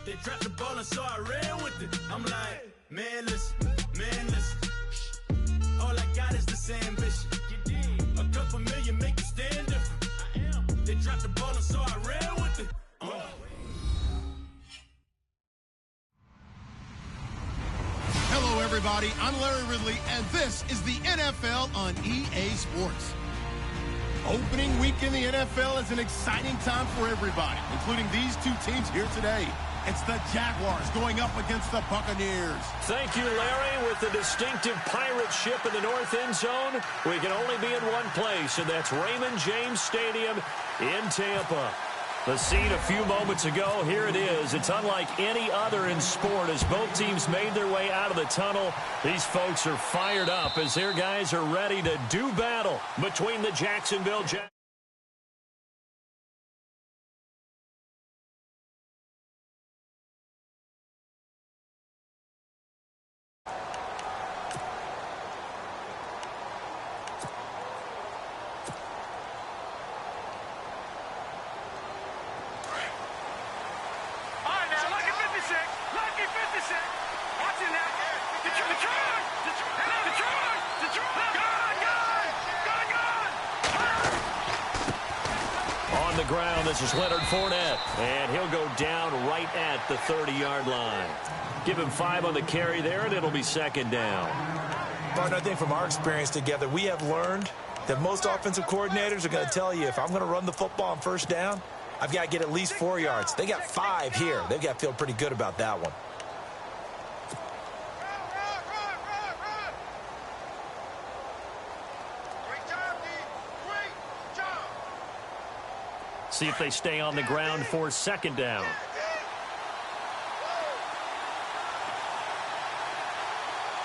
They dropped the ball and so I ran with it. I'm like, man, listen. All I got is this ambition. A couple million make you stand different. They dropped the ball and so I ran with it. Hello, everybody. I'm Larry Ridley, and this is the NFL on EA Sports. Opening week in the NFL is an exciting time for everybody, including these two teams here today. It's the Jaguars going up against the Buccaneers. Thank you, Larry. With the distinctive pirate ship in the north end zone, we can only be in one place, and that's Raymond James Stadium in Tampa. The scene a few moments ago, here it is. It's unlike any other in sport as both teams made their way out of the tunnel. These folks are fired up as their guys are ready to do battle between the Jacksonville Jaguars. On the ground, this is Leonard Fournette, and he'll go down right at the 30-yard line. Give him 5 on the carry there, and it'll be second down. Partner, I think from our experience together, we have learned that most offensive coordinators are going to tell you, if I'm going to run the football on first down, I've got to get at least 4 yards. They got 5 here. They've got to feel pretty good about that one. See if they stay on the ground for second down.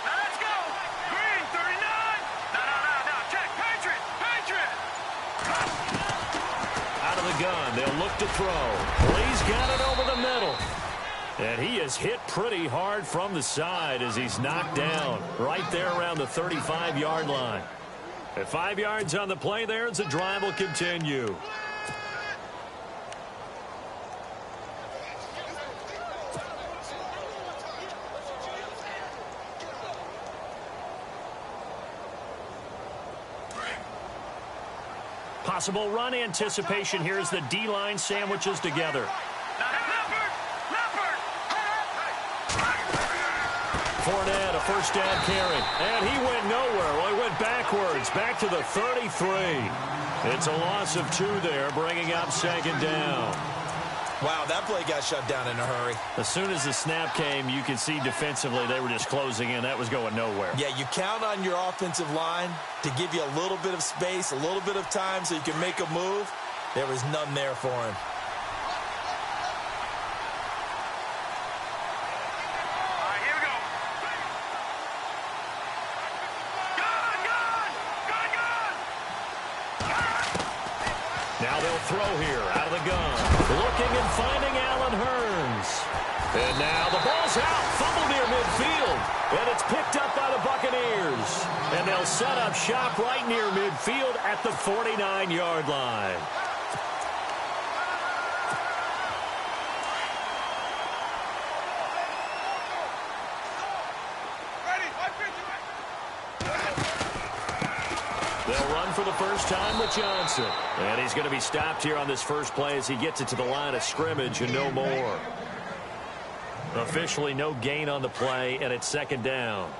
Let's go! Green, 39! No, check, Patriot! Out of the gun, they'll look to throw. Lee's got it over the middle. And he is hit pretty hard from the side as he's knocked down right there around the 35-yard line. At 5 yards on the play there, as the drive will continue. Possible run anticipation here as the D-line sandwiches together. Fournette, a first down carry. And he went nowhere. Well, he went backwards, back to the 33. It's a loss of 2 there, bringing up second down. Wow, that play got shut down in a hurry. As soon as the snap came, you could see defensively they were just closing in. That was going nowhere. Yeah, you count on your offensive line to give you a little bit of space, a little bit of time so you can make a move. There was none there for him. Now they'll throw here out of the gun. Looking and finding Allen Hurns. And now the ball's out. Fumble near midfield. And it's picked up by the Buccaneers. And they'll set up shop right near midfield at the 49-yard line. They'll run for the first time with Johnson. And he's going to be stopped here on this first play as he gets it to the line of scrimmage and no more. Officially no gain on the play, and it's second down.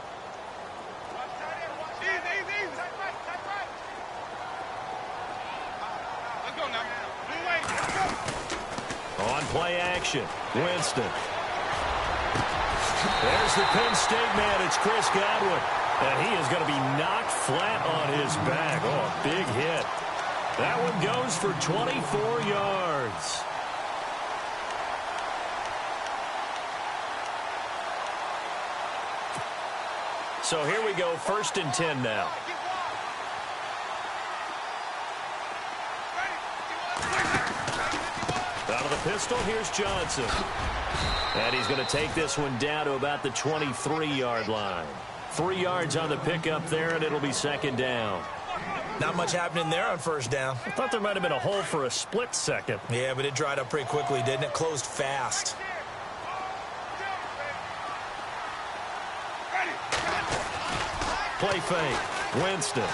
On play action, Winston. There's the Penn State man. It's Chris Godwin. And he is going to be knocked flat on his back. Oh, a big hit. That one goes for 24 yards. So here we go, 1st and 10 now. Out of the pistol, here's Johnson. And he's going to take this one down to about the 23-yard line. 3 yards on the pickup there, and it'll be second down. Not much happening there on first down. I thought there might have been a hole for a split second. Yeah, but it dried up pretty quickly, didn't it? Closed fast. play fake. Winston.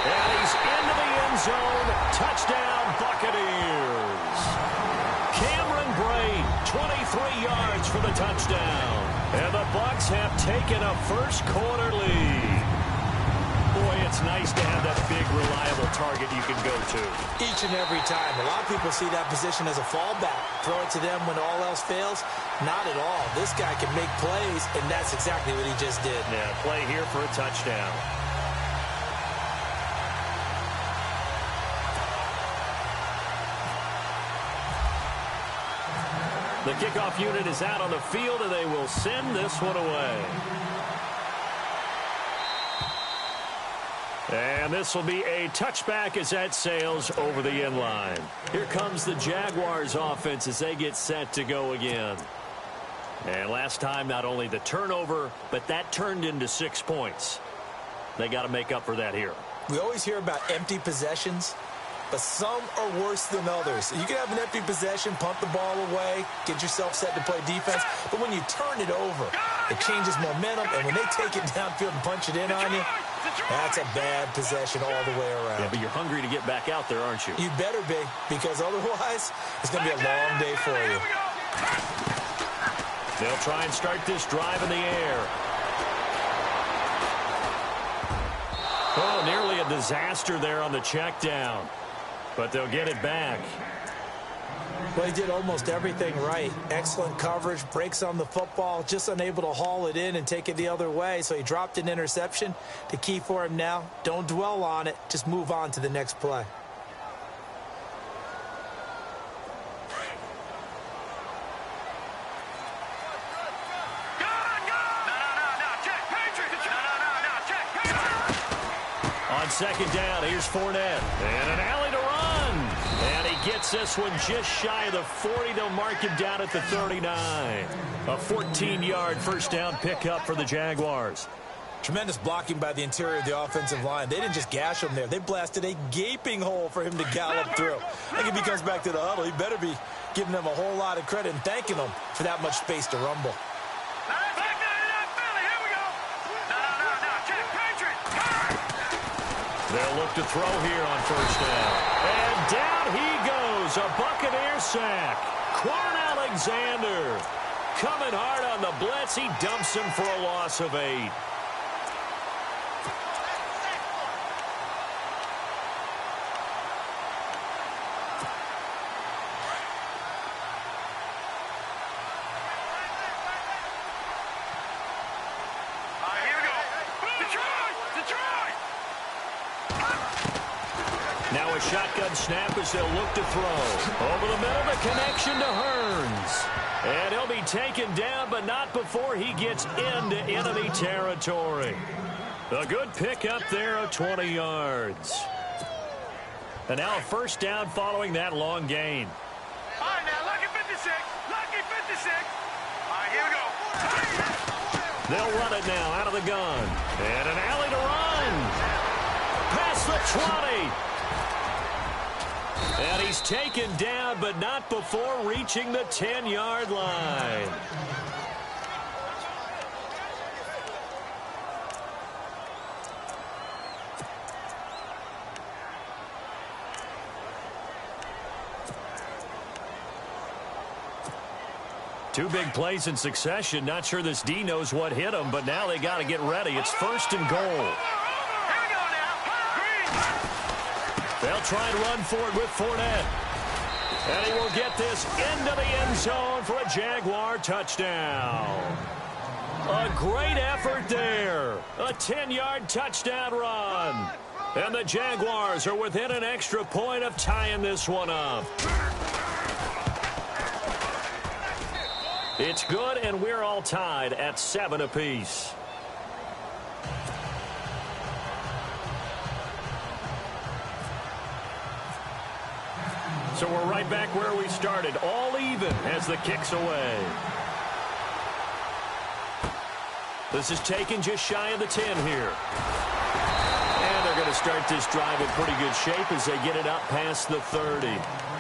And he's into the end zone. Touchdown, Buccaneers. Cameron Brate, 23 yards for the touchdown. And the Bucs have taken a first-quarter lead. Boy, it's nice to have that big, reliable target you can go to. Each and every time. A lot of people see that position as a fallback. Throw it to them when all else fails. Not at all. This guy can make plays, and that's exactly what he just did. Yeah, play here for a touchdown. The kickoff unit is out on the field, and they will send this one away. And this will be a touchback as that sails over the end line. Here comes the Jaguars offense as they get set to go again. And last time, not only the turnover, but that turned into 6 points. They got to make up for that here. We always hear about empty possessions, but some are worse than others. You can have an empty possession, punt the ball away, get yourself set to play defense, but when you turn it over, it changes momentum, and when they take it downfield and punch it in on you, that's a bad possession all the way around. Yeah, but you're hungry to get back out there, aren't you? You better be, because otherwise, it's going to be a long day for you. They'll try and start this drive in the air. Oh, nearly a disaster there on the check down. But they'll get it back. Well, he did almost everything right. Excellent coverage, breaks on the football, just unable to haul it in and take it the other way. So he dropped an interception. The key for him now, don't dwell on it. Just move on to the next play. On second down, here's Fournette. And an alley to run. And he gets this one just shy of the 40. They'll mark him down at the 39. A 14-yard first down pickup for the Jaguars. Tremendous blocking by the interior of the offensive line. They didn't just gash him there. They blasted a gaping hole for him to gallop through. I think if he comes back to the huddle, he better be giving them a whole lot of credit and thanking them for that much space to rumble. They'll look to throw here on first down. And down he goes. A Buccaneer sack. Quan Alexander coming hard on the blitz. He dumps him for a loss of 8. Now a shotgun snap as they'll look to throw. Over the middle, the connection to Hearns. And he'll be taken down, but not before he gets into enemy territory. A good pickup there of 20 yards. And now a first down following that long gain. All right, now, lucky 56. Lucky 56. All right, here we go. They'll run it now out of the gun. And an alley to run. Past the 20. And he's taken down, but not before reaching the 10-yard line. Two big plays in succession. Not sure this D knows what hit him, but now they got to get ready. It's first and goal. They'll try and run forward with Fournette. And he will get this into the end zone for a Jaguar touchdown. A great effort there. A 10-yard touchdown run. And the Jaguars are within an extra point of tying this one up. It's good, and we're all tied at 7 apiece. So we're right back where we started, all even as the kick's away. This is taken just shy of the 10 here. And they're going to to start this drive in pretty good shape as they get it up past the 30.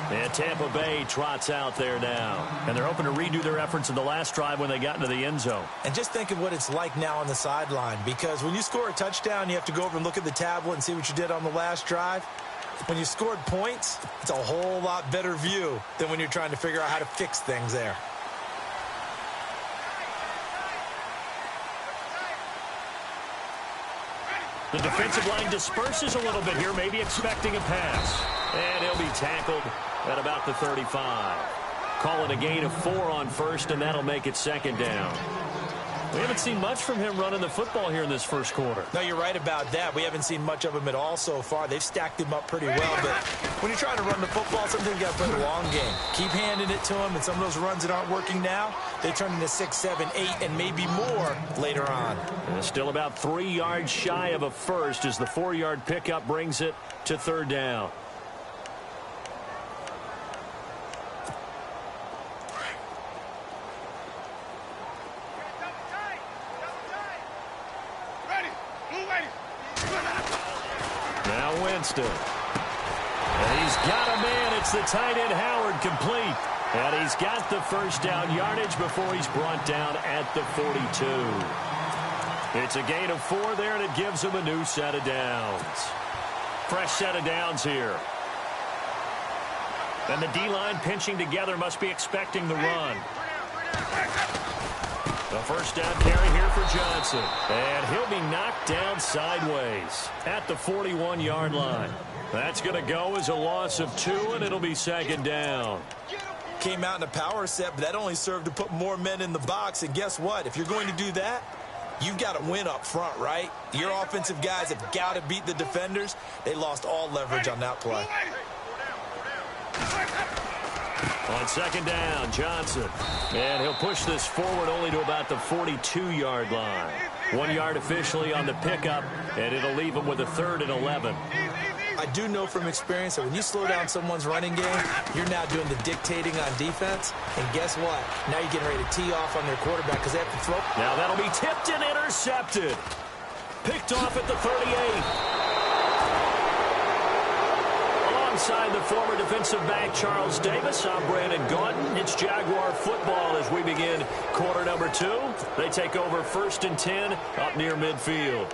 And Tampa Bay trots out there now. And they're hoping to redo their efforts in the last drive when they got into the end zone. And just think of what it's like now on the sideline, because when you score a touchdown, you have to go over and look at the tablet and see what you did on the last drive. When you scored points, it's a whole lot better view than when you're trying to figure out how to fix things there. The defensive line disperses a little bit here, maybe expecting a pass. And he'll be tackled at about the 35. Call it a gain of 4 on first, and that'll make it second down. We haven't seen much from him running the football here in this first quarter. No, you're right about that. We haven't seen much of him at all so far. They've stacked him up pretty well. But when you're trying to run the football, sometimes you got to play the long game. Keep handing it to him, and some of those runs that aren't working now, they turn into 6, 7, 8, and maybe more later on. And still about 3 yards shy of a first as the 4-yard pickup brings it to third down. Now Winston. And he's got a man. It's the tight end Howard complete. And he's got the first down yardage before he's brought down at the 42. It's a gain of 4 there, and it gives him a new set of downs. Fresh set of downs here. And the D-line pinching together must be expecting the run. The first down carry here for Johnson. And he'll be knocked down sideways at the 41-yard line. That's going to go as a loss of 2, and it'll be second down. Came out in a power set, but that only served to put more men in the box. And guess what? If you're going to do that, you've got to win up front, right? Your offensive guys have got to beat the defenders. They lost all leverage on that play. On second down, Johnson. And he'll push this forward only to about the 42-yard line. 1 yard officially on the pickup, and it'll leave him with a 3rd and 11. I do know from experience that when you slow down someone's running game, you're now doing the dictating on defense. And guess what? Now you're getting ready to tee off on their quarterback because they have to throw. Now that'll be tipped and intercepted. Picked off at the 38. Alongside the former defensive back Charles Davis, I'm Brandon Gaudin. It's Jaguar football as we begin quarter number 2. They take over 1st and 10 up near midfield.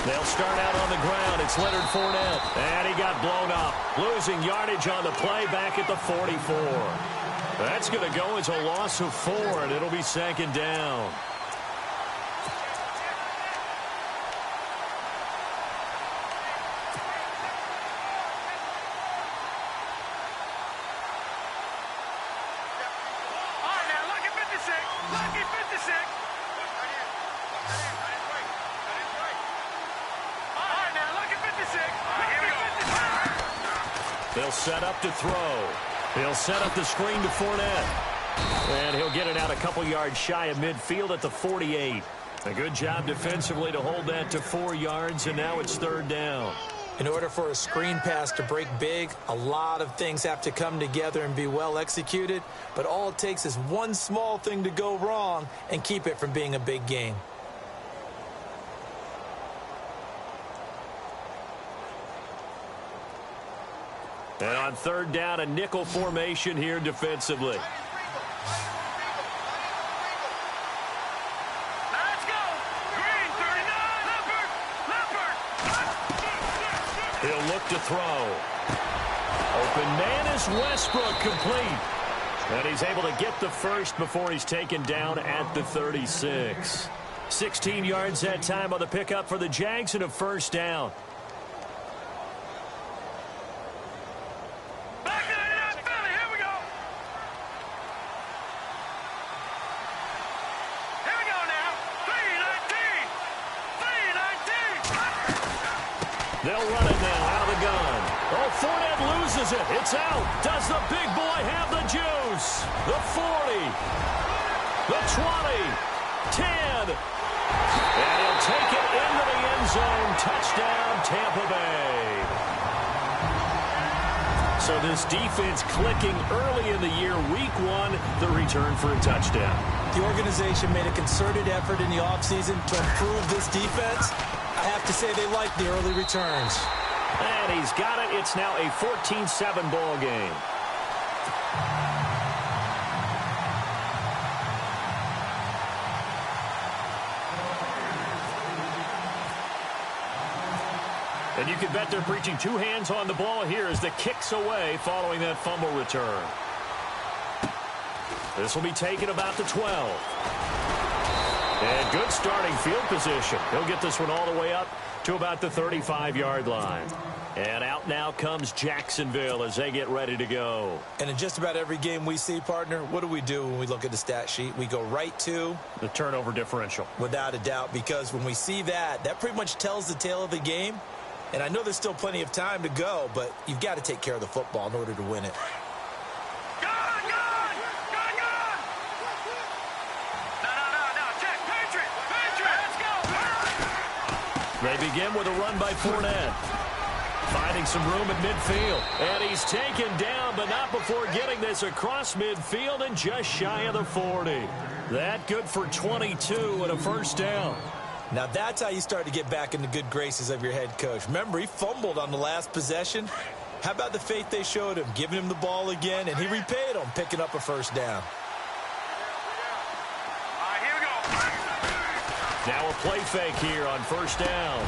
They'll start out on the ground. It's Leonard Fournette. And he got blown up. Losing yardage on the play back at the 44. That's going to go as a loss of 4, and it'll be second down. They'll set up to throw. He'll set up the screen to Fournette. And he'll get it out a couple yards shy of midfield at the 48. A good job defensively to hold that to 4 yards, and now it's third down. In order for a screen pass to break big, a lot of things have to come together and be well executed. But all it takes is one small thing to go wrong and keep it from being a big game. And on third down, a nickel formation here defensively. Let's go! Green, 39, Leopard! He'll look to throw. Open man is Westbrook, complete. And he's able to get the first before he's taken down at the 36. 16 yards that time on the pickup for the Jags and a first down. They'll run it now out of the gun. Oh, Fournette loses it. It's out. Does the big boy have the juice? The 40. the 20, 10, and he'll take it into the end zone. Touchdown, Tampa Bay. So this defense clicking early in the year, week one, the return for a touchdown. The organization made a concerted effort in the offseason to improve this defense. I have to say they like the early returns. And he's got it. It's now a 14-7 ball game. And you can bet they're preaching two hands on the ball here as the kick's away following that fumble return. This will be taken about the 12. And good starting field position. He'll get this one all the way up to about the 35-yard line. And out now comes Jacksonville as they get ready to go. And in just about every game we see, partner, what do we do when we look at the stat sheet? We go right to the turnover differential. Without a doubt, because when we see that, that pretty much tells the tale of the game. And I know there's still plenty of time to go, but you've got to take care of the football in order to win it. They begin with a run by Fournette. Finding some room at midfield. And he's taken down, but not before getting this across midfield and just shy of the 40. That good for 22 and a first down. Now that's how you start to get back in the good graces of your head coach. Remember, he fumbled on the last possession. How about the faith they showed him, giving him the ball again, and he repaid them, picking up a first down. Now a play fake here on first down.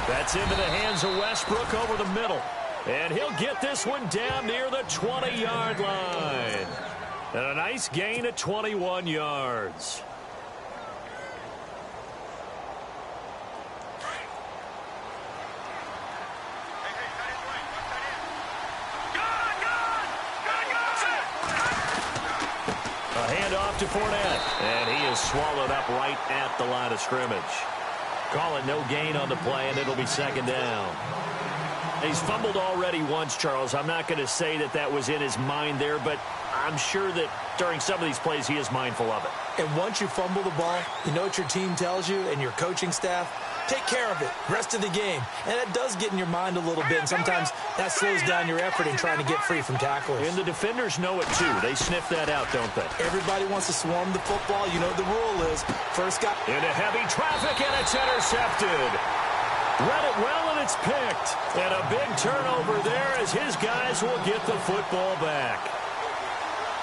That's into the hands of Westbrook over the middle. And he'll get this one down near the 20-yard line. And a nice gain of 21 yards. Handoff to Fournette, and he is swallowed up right at the line of scrimmage. Call it no gain on the play, and it'll be second down. He's fumbled already once, Charles. I'm not going to say that that was in his mind there, but I'm sure that during some of these plays he is mindful of it. And once you fumble the ball, you know what your team tells you and your coaching staff? Take care of it. Rest of the game. And that does get in your mind a little bit, and sometimes that slows down your effort in trying to get free from tacklers. And the defenders know it, too. They sniff that out, don't they? Everybody wants to swarm the football. You know what the rule is. First guy. Into heavy traffic, and it's intercepted. Read it well, and it's picked. And a big turnover there as his guys will get the football back.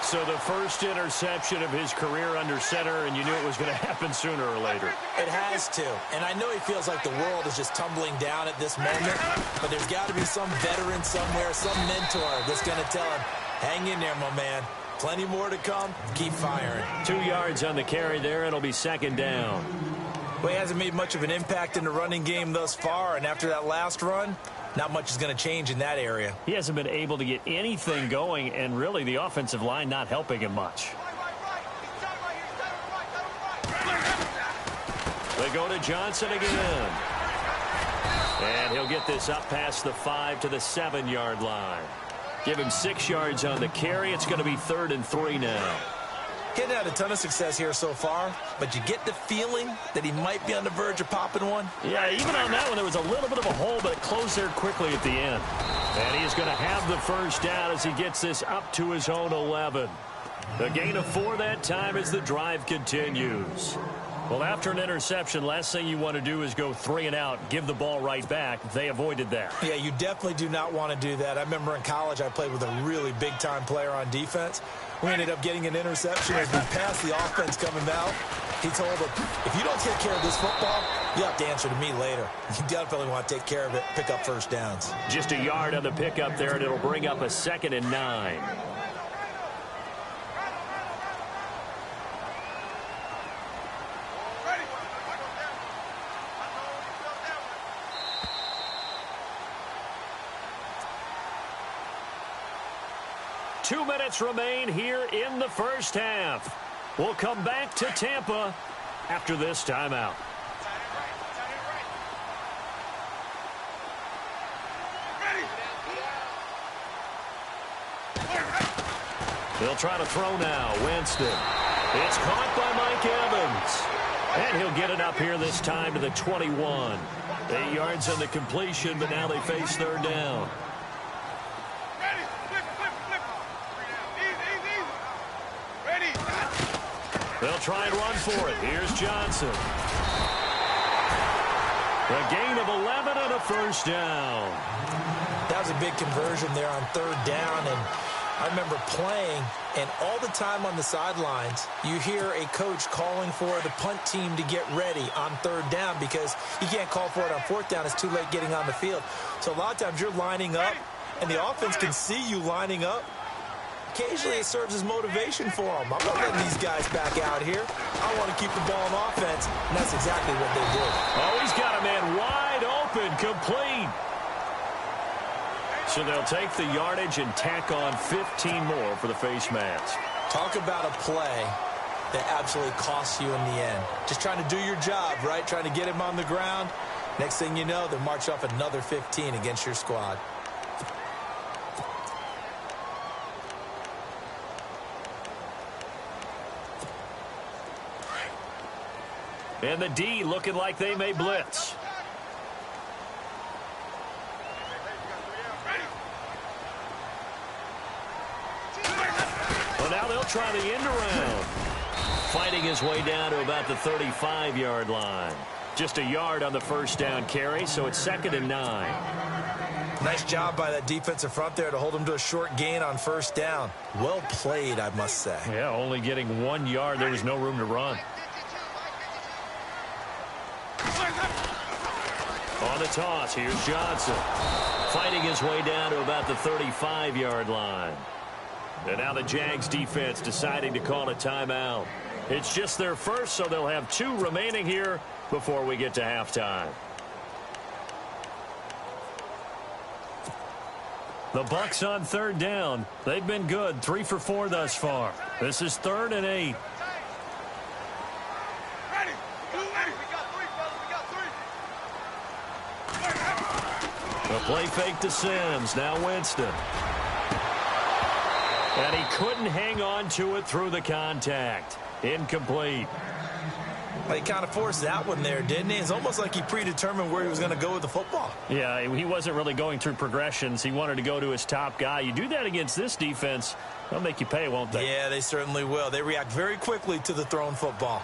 So the first interception of his career under center, and you knew it was going to happen sooner or later. It has to. And I know he feels like the world is just tumbling down at this moment, but there's got to be some veteran somewhere, some mentor that's going to tell him, hang in there, my man. Plenty more to come. Keep firing. 2 yards on the carry there. It'll be second down. Well, he hasn't made much of an impact in the running game thus far, and after that last run, not much is going to change in that area. He hasn't been able to get anything going, and really the offensive line not helping him much. They go to Johnson again. And he'll get this up past the 5 to the 7-yard line. Give him 6 yards on the carry. It's going to be 3rd and 3 now. He hadn't had a ton of success here so far, but you get the feeling that he might be on the verge of popping one. Yeah, even on that one, there was a little bit of a hole, but it closed there quickly at the end. And he is going to have the first down as he gets this up to his own 11. A gain of 4 that time as the drive continues. Well, after an interception, last thing you want to do is go 3 and out, give the ball right back. They avoided that. Yeah, you definitely do not want to do that. I remember in college I played with a really big-time player on defense. We ended up getting an interception as we passed the offense coming out. He told him, if you don't take care of this football, you have to answer to me later. You definitely want to take care of it, pick up first downs. Just a yard on the pickup there, and it'll bring up a 2nd and 9. Two minutes remain here in the first half. We'll come back to Tampa after this timeout. They'll try to throw now. Winston. It's caught by Mike Evans. And he'll get it up here this time to the 21. 8 yards on the completion, but now they face third down. They'll try and run for it. Here's Johnson. A gain of 11 and a first down. That was a big conversion there on third down, and I remember playing, and all the time on the sidelines, you hear a coach calling for the punt team to get ready on third down because you can't call for it on fourth down. It's too late getting on the field. So a lot of times you're lining up, and the offense can see you lining up. Occasionally it serves as motivation for them. I'm not letting these guys back out here. I want to keep the ball on offense, and that's exactly what they did. Oh, he's got a man wide open, complete. So they'll take the yardage and tack on 15 more for the face mask. Talk about a play that absolutely costs you in the end. Just trying to do your job, right? Trying to get him on the ground. Next thing you know, they'll march off another 15 against your squad. And the D looking like they may blitz. Well, now they'll try the end around. Fighting his way down to about the 35-yard line. Just a yard on the first down carry, so it's 2nd and 9. Nice job by that defensive front there to hold him to a short gain on first down. Well played, I must say. Yeah, only getting 1 yard. There was no room to run. On the toss, here's Johnson. Fighting his way down to about the 35-yard line. And now the Jags defense deciding to call a timeout. It's just their first, so they'll have 2 remaining here before we get to halftime. The Bucs on third down. They've been good, 3 for 4 thus far. This is 3rd and 8. A play fake to Sims. Now Winston. And he couldn't hang on to it through the contact. Incomplete. Well, he kind of forced that one there, didn't he? It's almost like he predetermined where he was going to go with the football. Yeah, he wasn't really going through progressions. He wanted to go to his top guy. You do that against this defense, they'll make you pay, won't they? Yeah, they certainly will. They react very quickly to the thrown football.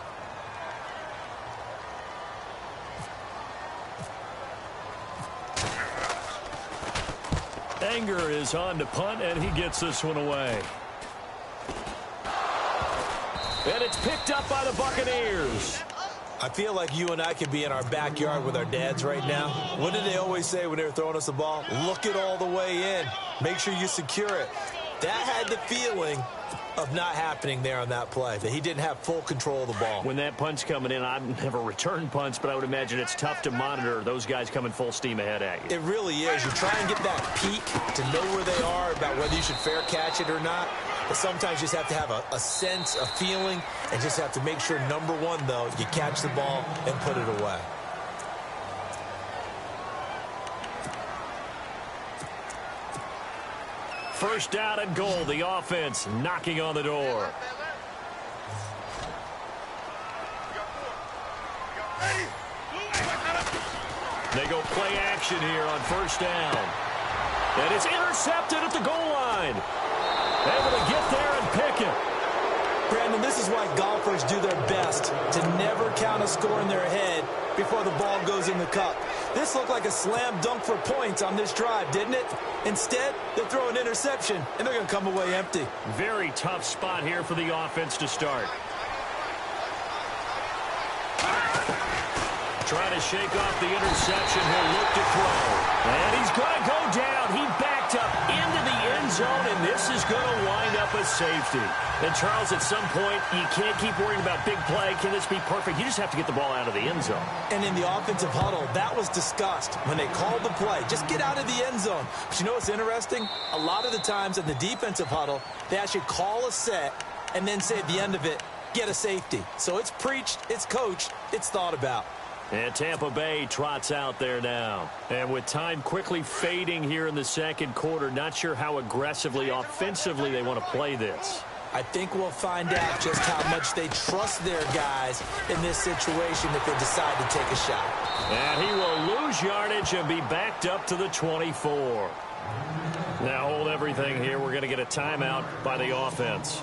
Anger is on to punt, and he gets this one away. And it's picked up by the Buccaneers. I feel like you and I could be in our backyard with our dads right now. What did they always say when they were throwing us the ball? Look it all the way in. Make sure you secure it. That had the feeling of not happening there on that play, that he didn't have full control of the ball. When that punt's coming in, I've never returned punts, but I would imagine it's tough to monitor those guys coming full steam ahead at you. It really is. You try and get that peek to know where they are, about whether you should fair catch it or not. But sometimes you just have to have a sense, a feeling, and just have to make sure, number one, though, you catch the ball and put it away. First down and goal. The offense knocking on the door. They go play action here on first down. And it's intercepted at the goal line. Able to get there and pick it. Brandon, this is why golfers do their best to never count a score in their head before the ball goes in the cup. This looked like a slam dunk for points on this drive, didn't it? Instead, they'll throw an interception, and they're going to come away empty. Very tough spot here for the offense to start. Trying to shake off the interception. He'll look to throw. And he's going to go down. He backed up into the end zone, and this is going to wind up a safety. And, Charles, at some point, you can't keep worrying about big play. Can this be perfect? You just have to get the ball out of the end zone. And in the offensive huddle, that was discussed when they called the play. Just get out of the end zone. But you know what's interesting? A lot of the times in the defensive huddle, they actually call a set and then say at the end of it, get a safety. So it's preached, it's coached, it's thought about. And Tampa Bay trots out there now. And with time quickly fading here in the second quarter, not sure how aggressively, offensively they want to play this. I think we'll find out just how much they trust their guys in this situation if they decide to take a shot. And he will lose yardage and be backed up to the 24. Now hold everything here. We're going to get a timeout by the offense,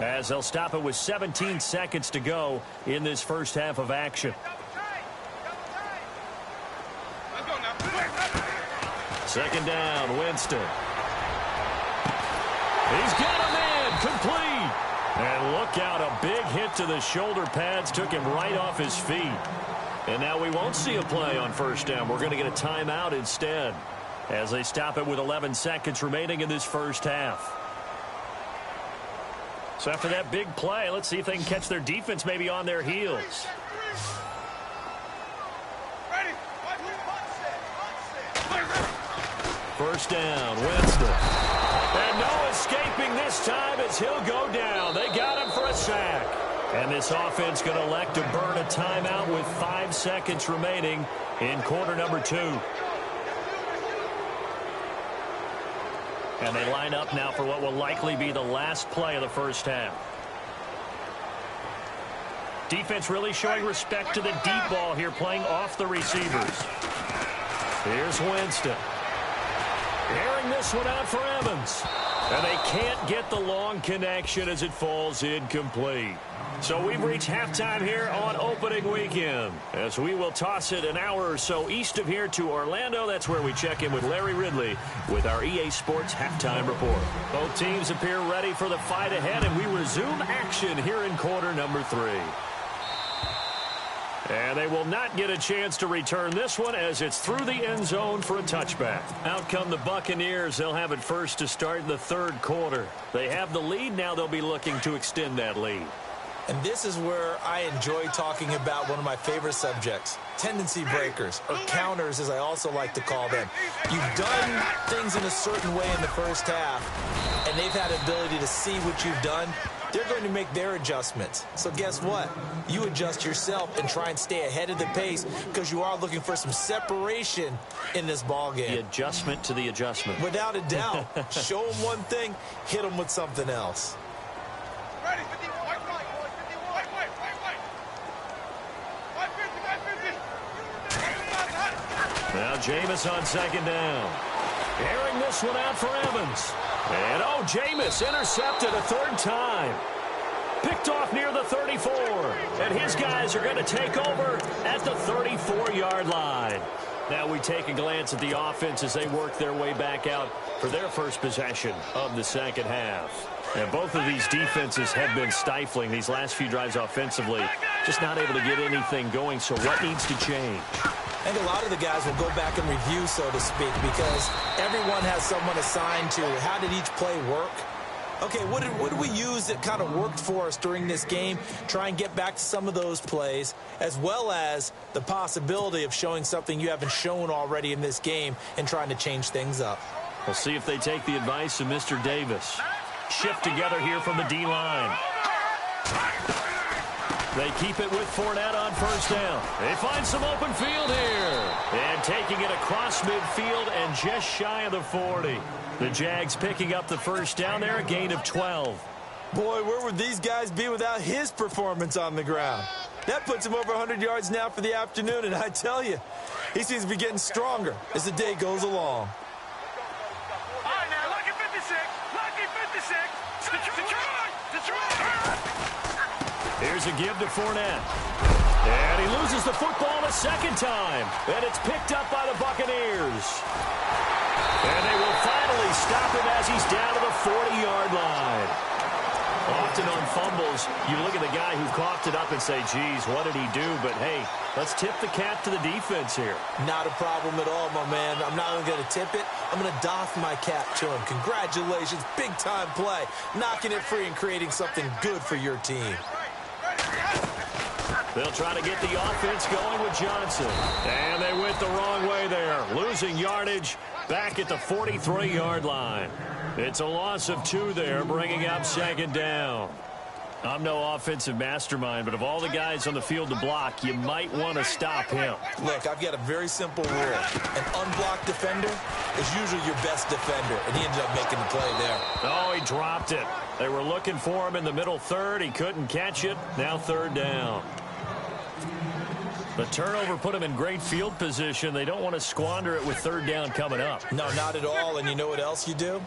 as they'll stop it with 17 seconds to go in this first half of action. Second down, Winston. He's got him in, complete. And look out, a big hit to the shoulder pads took him right off his feet. And now we won't see a play on first down. We're going to get a timeout instead, as they stop it with 11 seconds remaining in this first half. So after that big play, let's see if they can catch their defense maybe on their heels. First down, Winston. And no escaping this time as he'll go down. They got him for a sack. And this offense going to elect to burn a timeout with 5 seconds remaining in quarter number 2. And they line up now for what will likely be the last play of the first half. Defense really showing respect to the deep ball here, playing off the receivers. Here's Winston. Airing this one out for Evans. And they can't get the long connection as it falls incomplete. So we've reached halftime here on opening weekend, as we will toss it an hour or so east of here to Orlando. That's where we check in with Larry Ridley with our EA Sports Halftime Report. Both teams appear ready for the fight ahead, and we resume action here in quarter number 3. And they will not get a chance to return this one, as it's through the end zone for a touchback. Out come the Buccaneers. They'll have it first to start in the third quarter. They have the lead. Now they'll be looking to extend that lead. And this is where I enjoy talking about one of my favorite subjects, tendency breakers, or counters as I also like to call them. You've done things in a certain way in the first half, and they've had the ability to see what you've done. They're going to make their adjustments. So guess what? You adjust yourself and try and stay ahead of the pace, because you are looking for some separation in this ball game. The adjustment to the adjustment. Without a doubt. Show them one thing, hit them with something else. Ready, 50, white, white, 50, white. White 50, Now Jameis on second down. Airing this one out for Evans. And Jameis intercepted a third time. Picked off near the 34. And his guys are going to take over at the 34-yard line. Now we take a glance at the offense as they work their way back out for their first possession of the second half. And both of these defenses have been stifling these last few drives offensively. Just not able to get anything going. So what needs to change? I think a lot of the guys will go back and review, so to speak, because everyone has someone assigned to how did each play work. Okay, what did we use that kind of worked for us during this game? Try and get back to some of those plays, as well as the possibility of showing something you haven't shown already in this game and trying to change things up. We'll see if they take the advice of Mr. Davis. Shift together here from the D-line. They keep it with Fournette on first down. They find some open field here. And taking it across midfield and just shy of the 40. The Jags picking up the first down there, a gain of 12. Boy, where would these guys be without his performance on the ground? That puts him over 100 yards now for the afternoon, and I tell you, he seems to be getting stronger as the day goes along. All right, now, lucky 56. Lucky 56. Detroit. Here's a give to Fournette. And he loses the football a second time. And it's picked up by the Buccaneers. And they will finally stop him as he's down to the 40-yard line. Often on fumbles, you look at the guy who coughed it up and say, geez, what did he do? But, hey, let's tip the cap to the defense here. Not a problem at all, my man. I'm not only going to tip it, I'm going to doff my cap to him. Congratulations, big-time play. Knocking it free and creating something good for your team. They'll try to get the offense going with Johnson. And they went the wrong way there. Losing yardage back at the 43-yard line. It's a loss of 2 there, bringing up second down. I'm no offensive mastermind, but of all the guys on the field to block, you might want to stop him. Look, I've got a very simple rule. An unblocked defender is usually your best defender, and he ended up making the play there. Oh, he dropped it. They were looking for him in the middle third. He couldn't catch it. Now third down. The turnover put him in great field position. They don't want to squander it with third down coming up. No, not at all. And you know what else you do?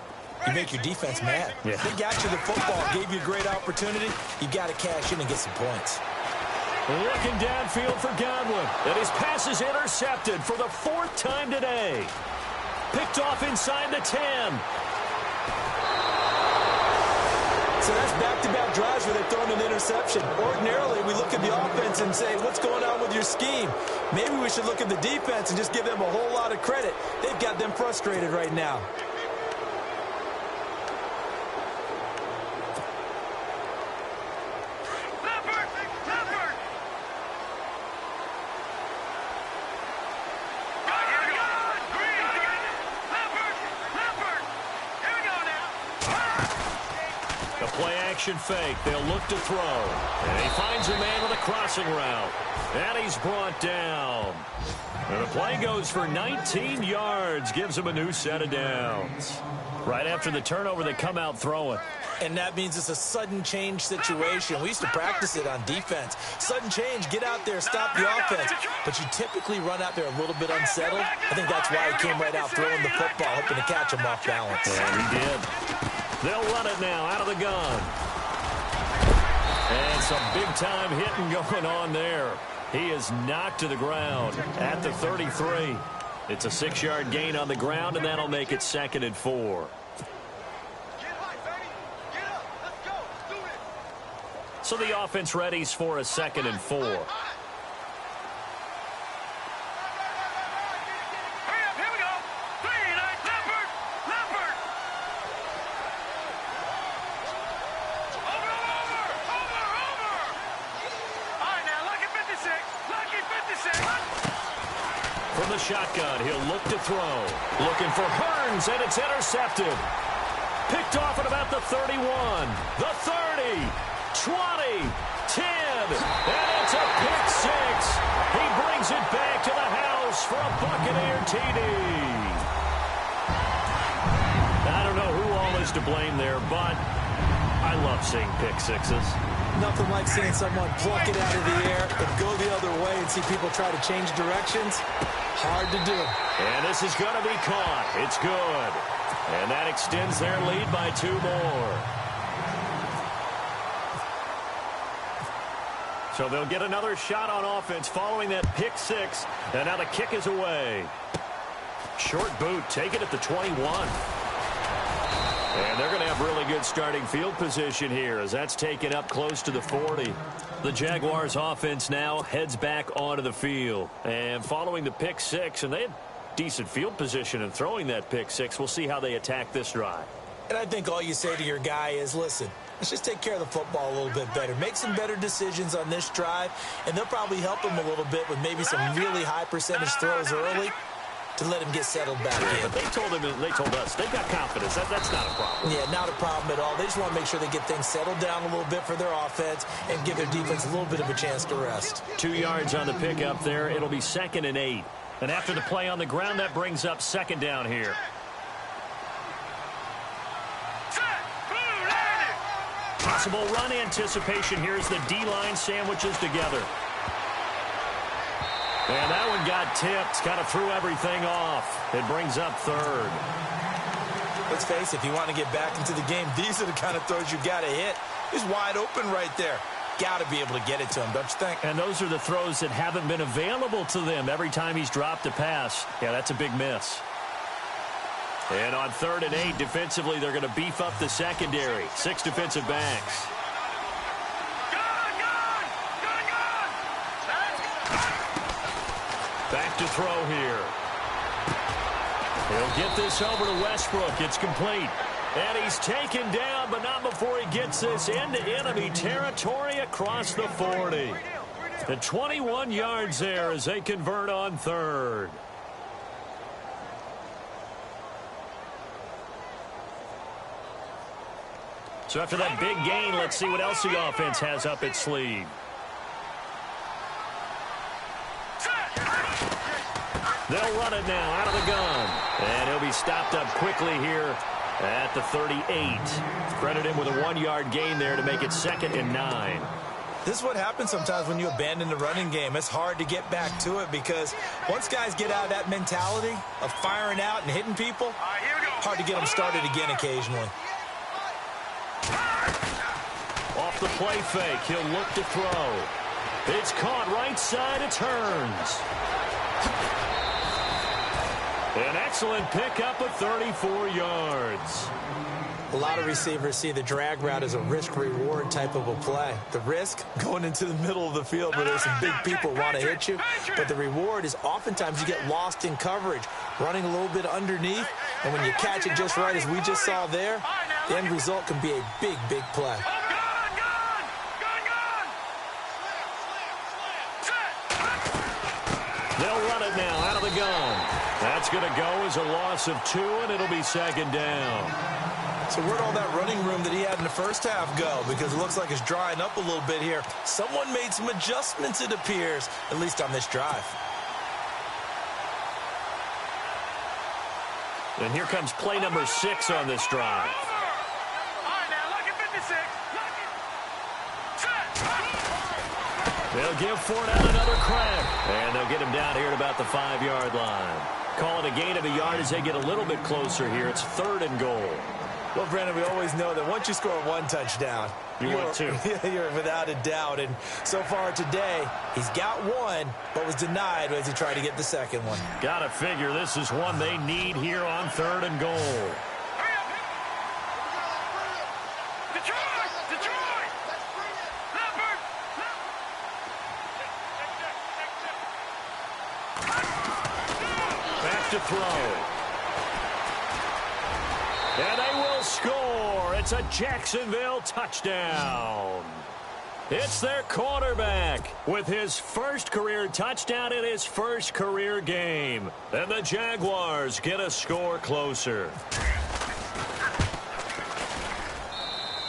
You make your defense mad. Yeah. They got you the football, gave you a great opportunity. You got to cash in and get some points. Looking downfield for Godwin. And his pass is intercepted for the fourth time today. Picked off inside the 10. So that's back-to-back drives where they're throwing an interception. Ordinarily, we look at the offense and say, what's going on with your scheme? Maybe we should look at the defense and just give them a whole lot of credit. They've got them frustrated right now. Action fake. They'll look to throw. And he finds a man with a crossing route. And he's brought down. And the play goes for 19 yards. Gives him a new set of downs. Right after the turnover, they come out throwing. And that means it's a sudden change situation. We used to practice it on defense. Sudden change, get out there, stop the offense. But you typically run out there a little bit unsettled. I think that's why he came right out throwing the football, hoping to catch him off balance. And he did. They'll run it now out of the gun. And some big-time hitting going on there. He is knocked to the ground at the 33. It's a 6-yard gain on the ground, and that'll make it 2nd and 4. So the offense readies for a 2nd and 4. From the shotgun, he'll look to throw. Looking for Hearns, and it's intercepted. Picked off at about the 31, the 30, 20, 10, and it's a pick six. He brings it back to the house for a Buccaneer TD. I don't know who all is to blame there, but I love seeing pick sixes. Nothing like seeing someone pluck it out of the air and go the other way and see people try to change directions. Hard to do. And this is going to be caught. It's good. And that extends their lead by 2 more. So they'll get another shot on offense following that pick six. And now the kick is away. Short boot, take it at the 21. And they're going to have really good starting field position here as that's taken up close to the 40. The Jaguars offense now heads back onto the field. And following the pick six, and they had decent field position in throwing that pick six. We'll see how they attack this drive. And I think all you say to your guy is, listen, let's just take care of the football a little bit better. Make some better decisions on this drive, and they'll probably help him a little bit with maybe some really high percentage throws early to let him get settled back in. But they told us, they've got confidence. That's not a problem. Yeah, not a problem at all. They just want to make sure they get things settled down a little bit for their offense and give their defense a little bit of a chance to rest. 2 yards on the pickup there. It'll be 2nd and 8. And after the play on the ground, that brings up 2nd down here. Possible run anticipation. Here's the D-line sandwiches together. And that one got tipped. Kind of threw everything off. It brings up 3rd. Let's face it, if you want to get back into the game, these are the kind of throws you got to hit. He's wide open right there. Got to be able to get it to him, don't you think? And those are the throws that haven't been available to them every time he's dropped a pass. Yeah, that's a big miss. And on 3rd and 8, defensively, they're going to beef up the secondary. 6 defensive backs. Back to throw here. He'll get this over to Westbrook. It's complete. And he's taken down, but not before he gets this into enemy territory across the 40. The 21 yards there as they convert on 3rd. So after that big gain, let's see what else the offense has up its sleeve. They'll run it now out of the gun. And he'll be stopped up quickly here at the 38. Credit him with a 1-yard gain there to make it 2nd and 9. This is what happens sometimes when you abandon the running game. It's hard to get back to it because once guys get out of that mentality of firing out and hitting people, hard to get them started again occasionally. Off the play fake, he'll look to throw. It's caught right side, it turns. An excellent pickup of 34 yards. A lot of receivers see the drag route as a risk-reward type of a play. The risk, going into the middle of the field where there's some big people want to hit you. But the reward is oftentimes you get lost in coverage, running a little bit underneath. And when you catch it just right, as we just saw there, the end result can be a big, big play. They'll run it now out of the gun. That's going to go as a loss of 2, and it'll be 2nd down. So where'd all that running room that he had in the first half go? Because it looks like it's drying up a little bit here. Someone made some adjustments, it appears, at least on this drive. And here comes play number 6 on this drive. They'll give Fournette another crack. And they'll get him down here at about the 5-yard line. Call it a gain of a yard as they get a little bit closer here. It's 3rd and goal. Well, Brandon, we always know that once you score 1 touchdown, you want 2. You're without a doubt. And so far today, he's got 1, but was denied as he tried to get the 2nd one. Gotta figure this is one they need here on 3rd and goal. To throw. And they will score. It's a Jacksonville touchdown. It's their quarterback with his first career touchdown in his first career game. And the Jaguars get a score closer.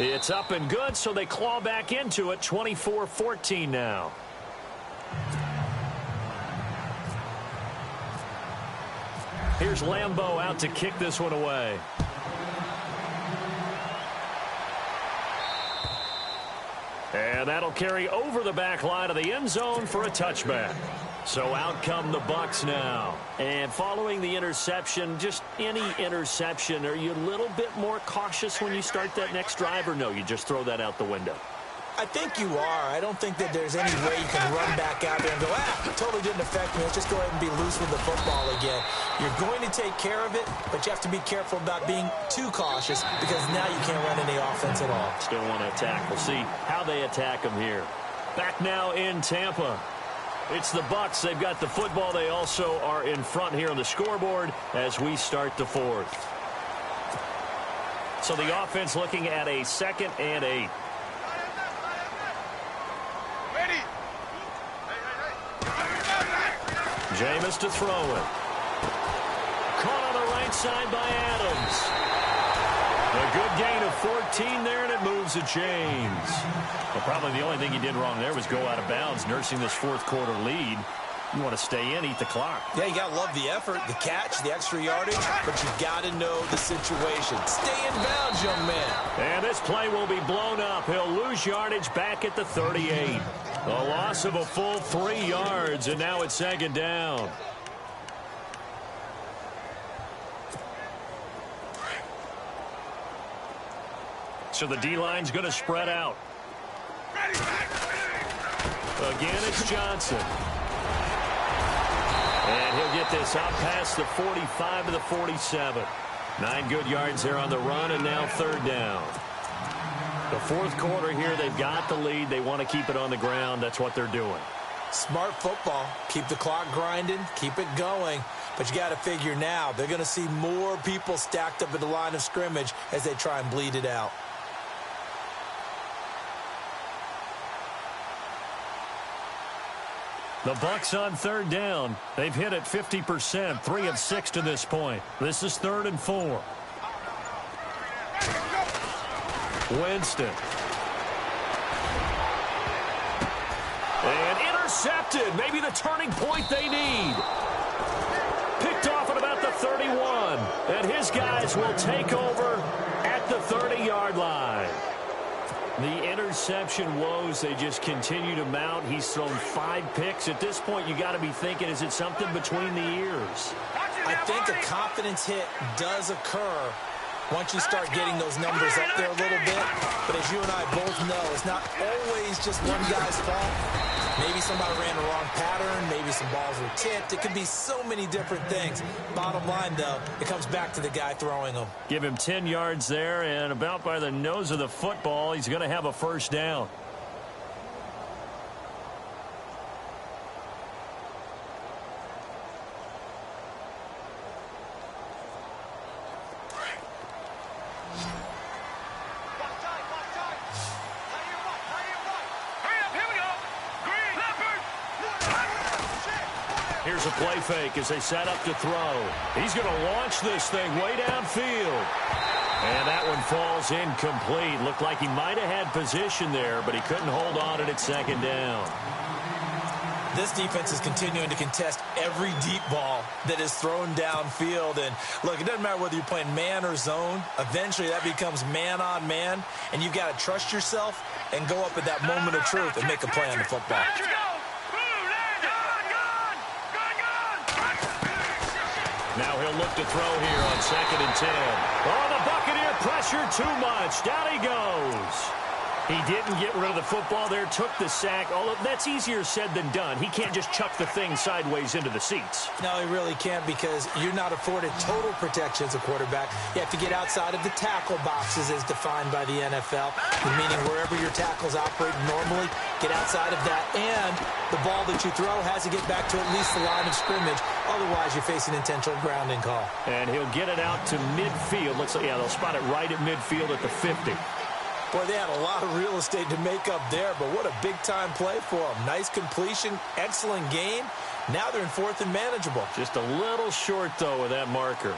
It's up and good, so they claw back into it. 24-14 now. Here's Lambeau out to kick this one away. And that'll carry over the back line of the end zone for a touchback. So out come the Bucs now. And following the interception, just any interception, are you a little bit more cautious when you start that next drive, or no, you just throw that out the window? I think you are. I don't think that there's any way you can run back out there and go, it totally didn't affect me. Let's just go ahead and be loose with the football again. You're going to take care of it, but you have to be careful about being too cautious because now you can't run any offense at all. Still want to attack. We'll see how they attack them here. Back now in Tampa. It's the Bucs. They've got the football. They also are in front here on the scoreboard as we start the 4th. So the offense looking at a 2nd and 8. Jameis to throw it. Caught on the right side by Adams. A good gain of 14 there, and it moves to James. Well, probably the only thing he did wrong there was go out of bounds, nursing this 4th quarter lead. You want to stay in, eat the clock. Yeah, you got to love the effort, the catch, the extra yardage, but you got to know the situation. Stay in bounds, young man. And this play will be blown up. He'll lose yardage back at the 38. A loss of a full 3 yards, and now it's 2nd down. So the D-line's going to spread out. Again, it's Johnson. And he'll get this out past the 45 to the 47. 9 good yards there on the run, and now 3rd down. The 4th quarter here, they've got the lead. They want to keep it on the ground. That's what they're doing. Smart football. Keep the clock grinding. Keep it going. But you got to figure now, they're going to see more people stacked up at the line of scrimmage as they try and bleed it out. The Bucs on 3rd down. They've hit it 50%, 3 of 6 to this point. This is 3rd and 4. Winston. And intercepted. Maybe the turning point they need. Picked off at about the 31. And his guys will take over at the 30-yard line. The interception woes, they just continue to mount. He's thrown 5 picks. At this point, you got to be thinking, is it something between the ears? I think a confidence hit does occur once you start getting those numbers up there a little bit. But as you and I both know, it's not always just one guy's fault. Maybe somebody ran the wrong pattern. Maybe some balls were tipped. It could be so many different things. Bottom line, though, it comes back to the guy throwing them. Give him 10 yards there, and about by the nose of the football, he's going to have a first down. Here's a play fake as they set up to throw. He's going to launch this thing way downfield. And that one falls incomplete. Looked like he might have had position there, but he couldn't hold on at its second down. This defense is continuing to contest every deep ball that is thrown downfield. And, look, it doesn't matter whether you're playing man or zone. Eventually, that becomes man-on-man, and you've got to trust yourself and go up at that moment of truth and make a play on the football. Now he'll look to throw here on 2nd and 10. Oh, the Buccaneer pressure too much. Down he goes. He didn't get rid of the football there, took the sack. Although that's easier said than done. He can't just chuck the thing sideways into the seats. No, he really can't, because you're not afforded total protection as a quarterback. You have to get outside of the tackle boxes as defined by the NFL, meaning wherever your tackles operate normally, get outside of that. And the ball that you throw has to get back to at least the line of scrimmage. Otherwise, you're facing intentional grounding call. And he'll get it out to midfield. Looks like, yeah, they'll spot it right at midfield at the 50. Boy, they had a lot of real estate to make up there, but what a big-time play for them. Nice completion, excellent gain. Now they're in 4th and manageable. Just a little short, though, with that marker.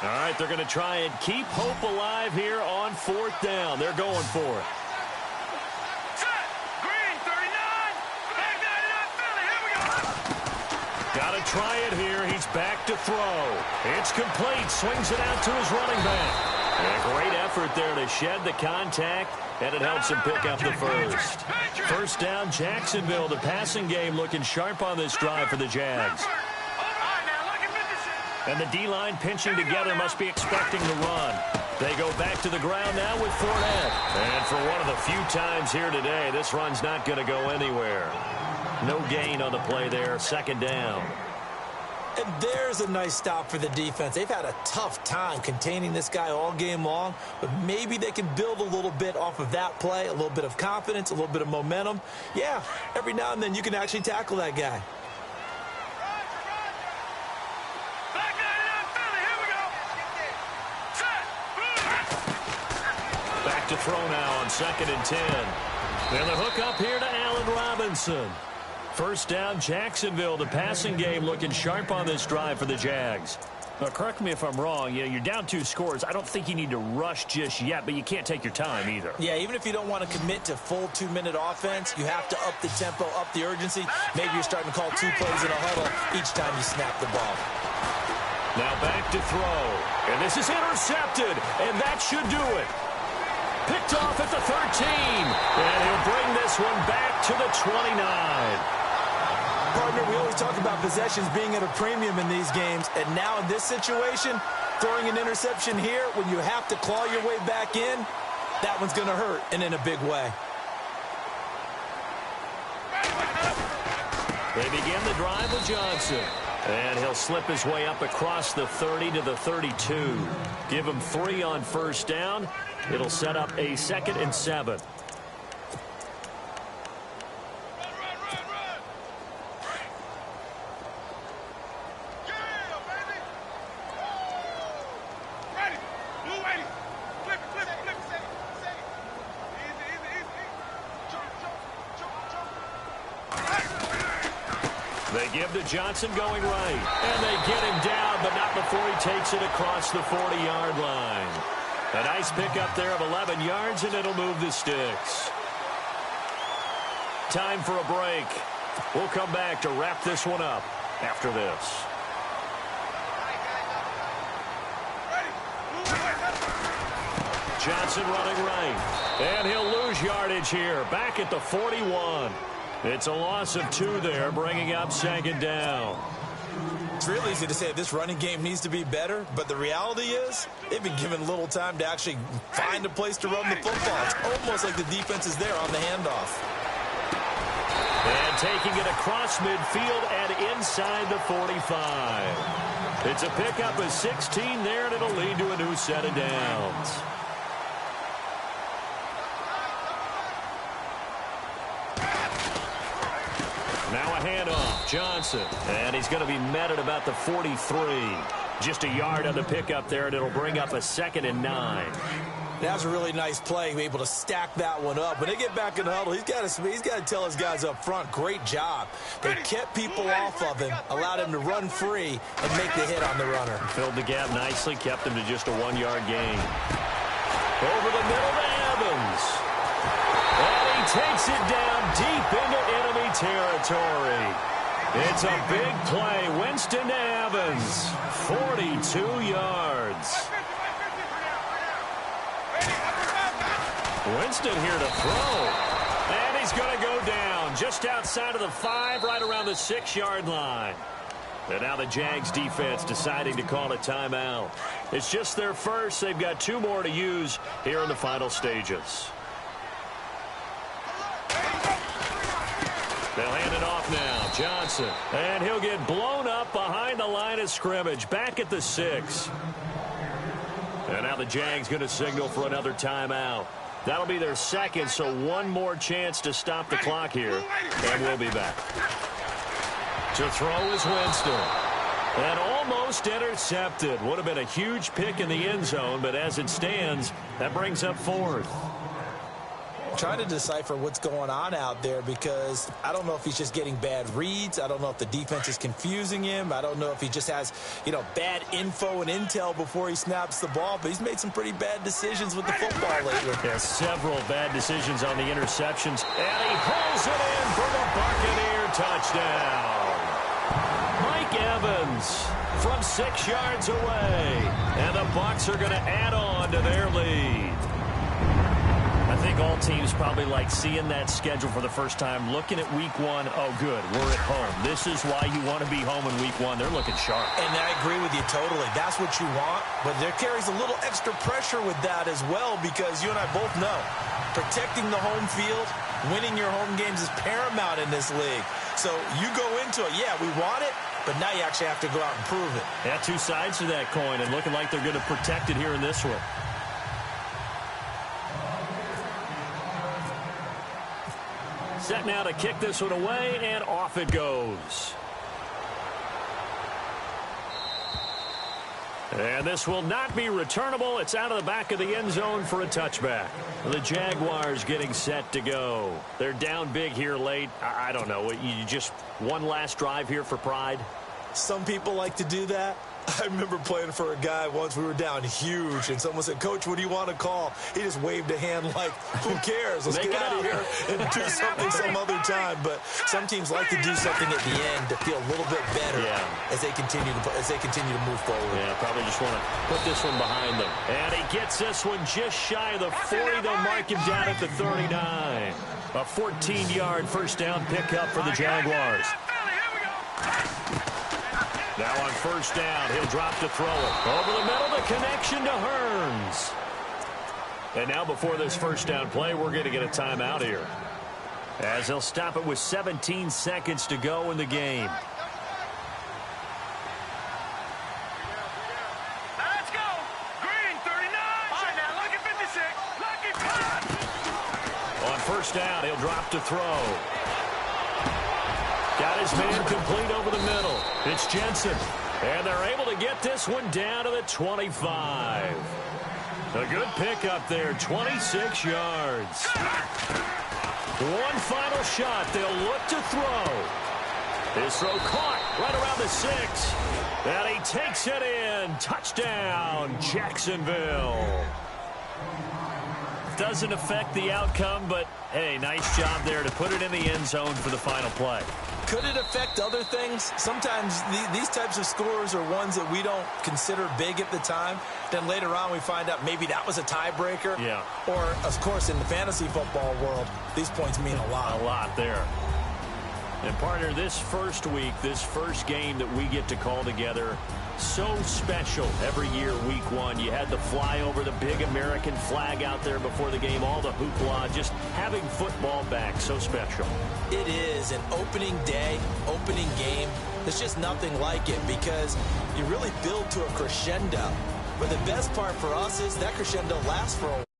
All right, they're going to try and keep hope alive here on 4th down. They're going for it. Green, 39. Back 99, Philly. Here we go. Got to try it here. He's back to throw. It's complete. Swings it out to his running back. And a great effort there to shed the contact, and it helps him pick up the first. First down, Jacksonville. The passing game looking sharp on this drive for the Jags. And the D-line pinching together, must be expecting the run. They go back to the ground now with Fournette. And for one of the few times here today, this run's not going to go anywhere. No gain on the play there, 2nd down. And there's a nice stop for the defense. They've had a tough time containing this guy all game long, but maybe they can build a little bit off of that play, a little bit of confidence, a little bit of momentum. Yeah, every now and then you can actually tackle that guy. Back to throw now on 2nd and 10. And the hook up here to Allen Robinson. First down, Jacksonville. The passing game looking sharp on this drive for the Jags. Now, correct me if I'm wrong. You're down 2 scores. I don't think you need to rush just yet, but you can't take your time either. Yeah, even if you don't want to commit to full 2-minute offense, you have to up the tempo, up the urgency. Maybe you're starting to call 2 plays in a huddle each time you snap the ball. Now back to throw. And this is intercepted, and that should do it. Picked off at the 13. And he'll bring this one back to the 29. Partner, we always talk about possessions being at a premium in these games, and now in this situation, throwing an interception here when you have to claw your way back in, that one's going to hurt, and in a big way. They begin the drive with Johnson. And he'll slip his way up across the 30 to the 32. Give him 3 on first down. It'll set up a 2nd and 7. They give to Johnson going right. And they get him down, but not before he takes it across the 40-yard line. A nice pickup there of 11 yards, and it'll move the sticks. Time for a break. We'll come back to wrap this one up after this. Johnson running right. And he'll lose yardage here. Back at the 41. It's a loss of 2 there, bringing up second down. It's real easy to say this running game needs to be better, but the reality is they've been given little time to actually find a place to run the football. It's almost like the defense is there on the handoff. And taking it across midfield and inside the 45. It's a pickup of 16 there, and it'll lead to a new set of downs. Now a handoff, Johnson, and he's going to be met at about the 43. Just a yard on the pickup there, and it'll bring up a 2nd and 9. That was a really nice play, able to stack that one up. When they get back in the huddle, he's got to tell his guys up front, great job. They kept people off of him, allowed him to run free, and make the hit on the runner. Filled the gap nicely, kept him to just a 1-yard gain. Over the middle to Evans. And he takes it down deep into enemy territory. It's a big play. Winston to Evans. 42 yards. Winston here to throw. And he's going to go down just outside of the 5, right around the 6-yard line. And now the Jags defense deciding to call a timeout. It's just their first. They've got 2 more to use here in the final stages. They'll hand it off now. Johnson. And he'll get blown up behind the line of scrimmage. Back at the 6. And now the Jags going to signal for another timeout. That'll be their 2nd, so 1 more chance to stop the clock here. And we'll be back. To throw is Winston. And almost intercepted. Would have been a huge pick in the end zone, but as it stands, that brings up 4th. Trying to decipher what's going on out there because I don't know if he's just getting bad reads. I don't know if the defense is confusing him. I don't know if he just has, bad info and intel before he snaps the ball. But he's made some pretty bad decisions with the football lately. Yeah, several bad decisions on the interceptions. And he pulls it in for the Buccaneer touchdown. Mike Evans from 6 yards away. And the Bucs are going to add on to their lead. I think all teams probably like seeing that schedule for the first time, looking at week 1. Oh, good, we're at home. This is why you want to be home in week 1. They're looking sharp. And I agree with you totally. That's what you want. But there carries a little extra pressure with that as well because you and I both know protecting the home field, winning your home games is paramount in this league. So you go into it, yeah, we want it, but now you actually have to go out and prove it. Yeah, 2 sides to that coin, and looking like they're going to protect it here in this one. Set now to kick this one away, and off it goes. And this will not be returnable. It's out of the back of the end zone for a touchback. The Jaguars getting set to go. They're down big here late. I don't know. You just one last drive here for pride? Some people like to do that. I remember playing for a guy once. We were down huge, and someone said, "Coach, what do you want to call?" He just waved a hand like, "Who cares? Let's get out of here and do something some other time." But some teams like to do something at the end to feel a little bit better as they continue to move forward. Yeah, probably just want to put this one behind them. And he gets this one just shy of the 40. They'll mark him down at the 39. A 14-yard first down pickup for the Jaguars. Now on first down, he'll drop to throw it. Over the middle, the connection to Hearns. And now before this first down play, we're going to get a timeout here, as they'll stop it with 17 seconds to go in the game. Let's go. Green, 39. All right, now, lucky 56. Lucky punch. On first down, he'll drop to throw. Got his man complete over the middle. It's Jensen. And they're able to get this one down to the 25. A good pickup there, 26 yards. One final shot. They'll look to throw. His throw caught right around the 6. And he takes it in. Touchdown, Jacksonville. Doesn't affect the outcome, but, hey, nice job there to put it in the end zone for the final play. Could it affect other things? Sometimes these types of scores are ones that we don't consider big at the time. Then later on we find out maybe that was a tiebreaker. Yeah. Or, of course, in the fantasy football world, these points mean a lot. A lot there. And, partner, this first week, this first game that we get to call together, so special every year, week one. You had the flyover, the big American flag out there before the game, all the hoopla, just having football back, so special. It is an opening day, opening game. There's just nothing like it because you really build to a crescendo. But the best part for us is that crescendo lasts for a while.